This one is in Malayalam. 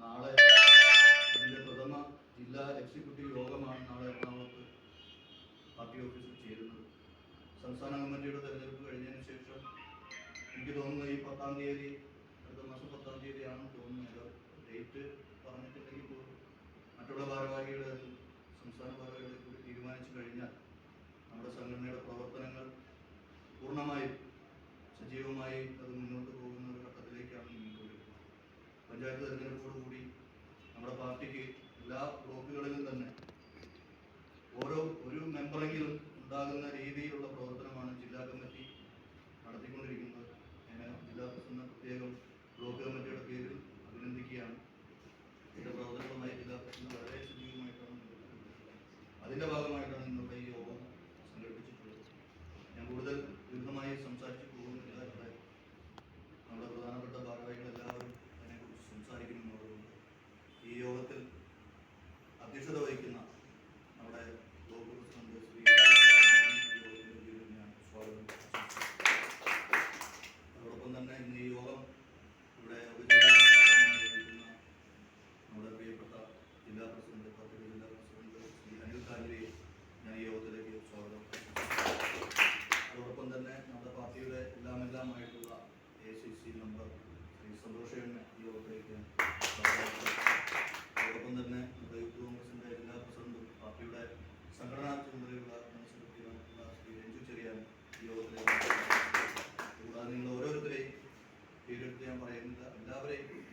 നാളെ ഇതിൻ്റെ പ്രഥമ ജില്ലാ എക്സിക്യൂട്ടീവ് യോഗമാണ് നാളെ എറണാകുളത്ത് പാർട്ടി ഓഫീസിൽ ചേരുന്നത്. സംസ്ഥാന കമ്മിറ്റിയുടെ തെരഞ്ഞെടുപ്പ് കഴിഞ്ഞതിന് ശേഷം എനിക്ക് തോന്നുന്നു ഈ 10-ാം തീയതി, അടുത്ത മാസം 10-ാം തീയതിയാണെന്ന് തോന്നുന്നത്. ഡേറ്റ് പറഞ്ഞിട്ടുണ്ടെങ്കിൽ പോലും മറ്റുള്ള ഭാരവാഹികളെ സംസ്ഥാന ഭാരവാഹികളെ കൂടി തീരുമാനിച്ചു കഴിഞ്ഞാൽ നമ്മുടെ സംഘടനയുടെ പ്രവർത്തനങ്ങൾ പൂർണ്ണമായും സജീവമായി അത് മുന്നോട്ട് പോകുന്ന ഒരു ഘട്ടത്തിലേക്കാണ് നീങ്ങിക്കൊണ്ടിരിക്കുന്നത്. പഞ്ചായത്ത് തെരഞ്ഞെടുപ്പോടുകൂടി നമ്മുടെ പാർട്ടിക്ക് എല്ലാ ബ്ലോക്കുകളിലും തന്നെ ഒരു മെമ്പറെങ്കിലും ഉണ്ടാകുന്ന രീതിയിലുള്ള പ്രവർത്തനമാണ് ജില്ലാ കമ്മിറ്റി നടത്തിക്കൊണ്ടിരിക്കുന്നത്. ഞാൻ ജില്ലാ പ്രസിഡന്റ് പ്രത്യേകം ബ്ലോക്ക് കമ്മിറ്റിയുടെ പേരിൽ അഭിനന്ദിക്കുകയാണ്. ഇതിൻ്റെ പ്രവർത്തനങ്ങളുമായി ജില്ലാ പ്രസിഡന്റ് വളരെ സജീവമായിട്ടാണ് അതിൻ്റെ ഭാഗമായിട്ടാണ് ഇന്നത്തെ ഈ യോഗം സംഘടിപ്പിച്ചിട്ടുള്ളത്. ഞാൻ കൂടുതൽ ദീർഘമായി സംസാരിച്ചു പോകുന്നില്ല. ഇവിടെ നമ്മുടെ പ്രധാനപ്പെട്ട ഭാരവാഹികൾ എല്ലാവരും അതിനെക്കുറിച്ച് സംസാരിക്കുന്നുള്ളതുകൊണ്ട് ഈ യോഗത്തിൽ അധ്യക്ഷത വഹിക്കുന്ന നമ്മുടെ ബ്ലോക്ക് പ്രസിഡന്റ് ശ്രീ ഞാൻ സ്വാഗതം. അതോടൊപ്പം തന്നെ ഇന്ന് ഈ യോഗം ഇവിടെ ഔപചാരികമായി നമ്മുടെ പ്രിയപ്പെട്ട ജില്ലാ പ്രസിഡന്റ്, പാർട്ടിയുടെ ജില്ലാ പ്രസിഡന്റ് ശ്രീ അനിൽ കാഞ്ഞിരയെ ഞാൻ ഈ യോഗത്തിലേക്ക് സ്വാഗതം. അതോടൊപ്പം തന്നെ നമ്മുടെ പാർട്ടിയുടെ എല്ലാമായിട്ടുള്ള ACC മെമ്പർ ശ്രീ സന്തോഷ് ഈ യോഗത്തിലേക്ക് സ്വാഗതം. അതോടൊപ്പം തന്നെ